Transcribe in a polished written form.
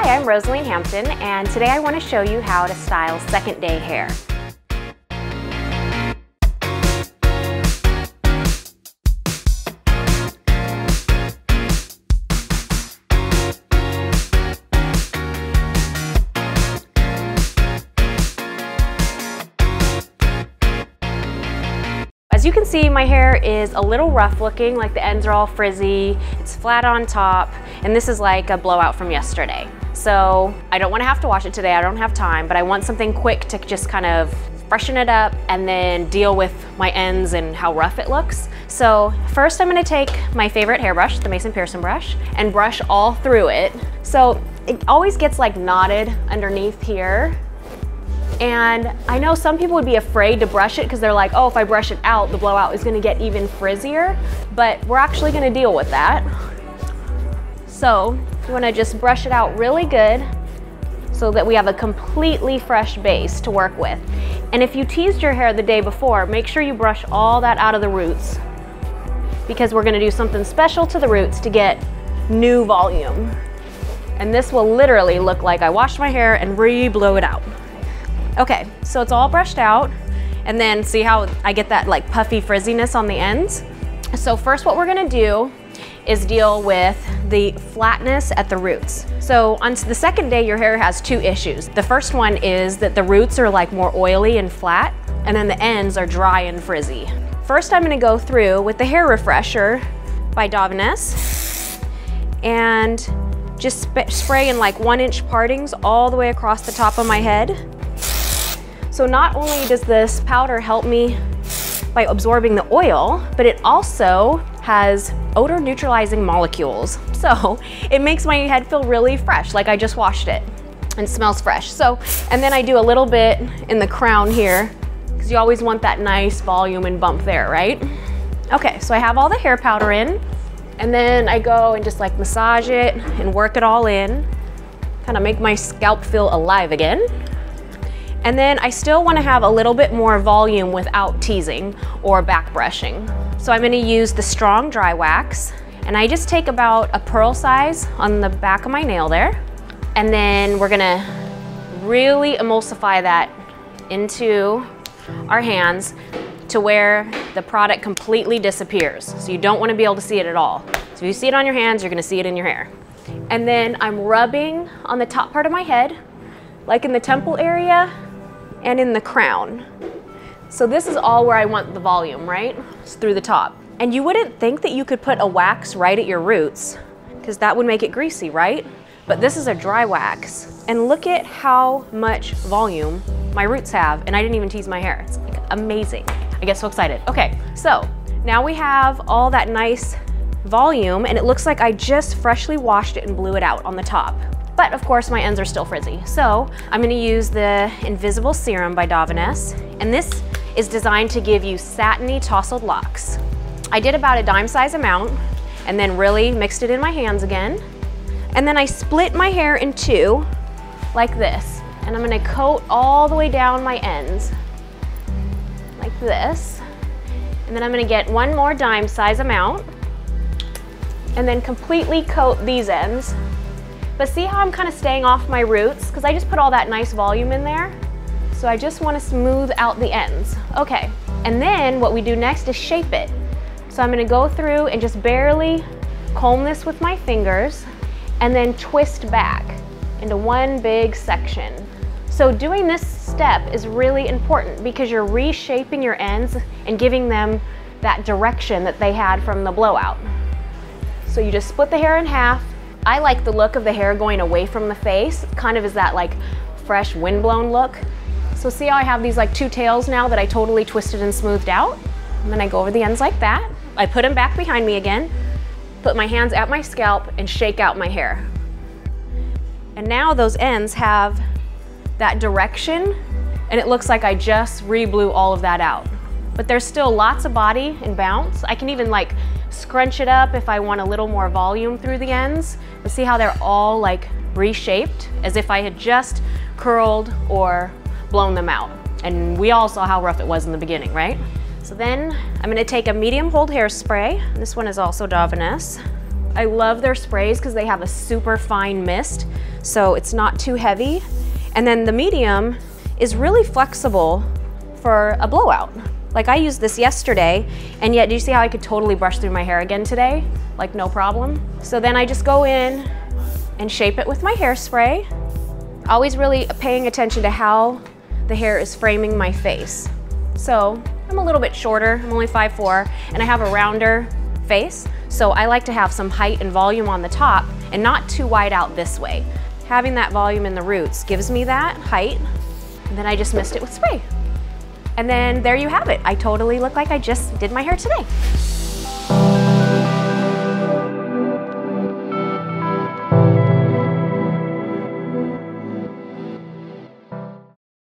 Hi, I'm Rosaline Hampton, and today I want to show you how to style second day hair. As you can see, my hair is a little rough looking, like the ends are all frizzy, it's flat on top, and this is like a blowout from yesterday. So I don't want to have to wash it today, I don't have time, but I want something quick to just kind of freshen it up and then deal with my ends and how rough it looks. So first I'm going to take my favorite hairbrush, the Mason Pearson brush, and brush all through it. So it always gets like knotted underneath here. And I know some people would be afraid to brush it because they're like, oh, if I brush it out, the blowout is going to get even frizzier, but we're actually going to deal with that. So you want to just brush it out really good so that we have a completely fresh base to work with. And if you teased your hair the day before, make sure you brush all that out of the roots because we're going to do something special to the roots to get new volume. And this will literally look like I washed my hair and re-blew it out. Okay, so it's all brushed out, and then see how I get that like puffy frizziness on the ends? So first what we're gonna do is deal with the flatness at the roots. So on the second day, your hair has two issues. The first one is that the roots are like more oily and flat, and then the ends are dry and frizzy. First I'm gonna go through with the Hair Refresher by Davines and just spray in like 1-inch partings all the way across the top of my head. So not only does this powder help me by absorbing the oil, but it also has odor neutralizing molecules. So it makes my head feel really fresh, like I just washed it, and smells fresh. So, and then I do a little bit in the crown here, because you always want that nice volume and bump there, right? Okay, so I have all the hair powder in, and then I go and just like massage it and work it all in, kind of make my scalp feel alive again. And then I still want to have a little bit more volume without teasing or back brushing. So I'm going to use the strong dry wax, and I just take about a pearl size on the back of my nail there. And then we're going to really emulsify that into our hands to where the product completely disappears. So you don't want to be able to see it at all. So if you see it on your hands, you're going to see it in your hair. And then I'm rubbing on the top part of my head, like in the temple area, and in the crown. So this is all where I want the volume, right? It's through the top. And you wouldn't think that you could put a wax right at your roots, because that would make it greasy, right? But this is a dry wax. And look at how much volume my roots have, and I didn't even tease my hair. It's like amazing. I get so excited. Okay, so now we have all that nice volume, and it looks like I just freshly washed it and blew it out on the top. But of course my ends are still frizzy. So I'm gonna use the Invisible Serum by Davines, and this is designed to give you satiny tousled locks. I did about a dime size amount and then really mixed it in my hands again. And then I split my hair in two like this. And I'm gonna coat all the way down my ends like this. And then I'm gonna get one more dime size amount and then completely coat these ends. But see how I'm kind of staying off my roots? Because I just put all that nice volume in there. So I just want to smooth out the ends. Okay, and then what we do next is shape it. So I'm going to go through and just barely comb this with my fingers and then twist back into one big section. So doing this step is really important because you're reshaping your ends and giving them that direction that they had from the blowout. So you just split the hair in half. I like the look of the hair going away from the face, kind of is that like fresh windblown look. So see how I have these like two tails now that I totally twisted and smoothed out? And then I go over the ends like that. I put them back behind me again, put my hands at my scalp and shake out my hair. And now those ends have that direction, and it looks like I just re-blew all of that out. But there's still lots of body and bounce. I can even like scrunch it up if I want a little more volume through the ends. But see how they're all like reshaped as if I had just curled or blown them out. And we all saw how rough it was in the beginning, right? So then I'm gonna take a medium hold hairspray. This one is also Davines. I love their sprays because they have a super fine mist. so it's not too heavy. And then the medium is really flexible for a blowout. Like I used this yesterday, and yet do you see how I could totally brush through my hair again today? Like no problem. So then I just go in and shape it with my hairspray. Always really paying attention to how the hair is framing my face. So I'm a little bit shorter, I'm only 5'4", and I have a rounder face, so I like to have some height and volume on the top and not too wide out this way. Having that volume in the roots gives me that height, and then I just mist it with spray. And then there you have it. I totally look like I just did my hair today.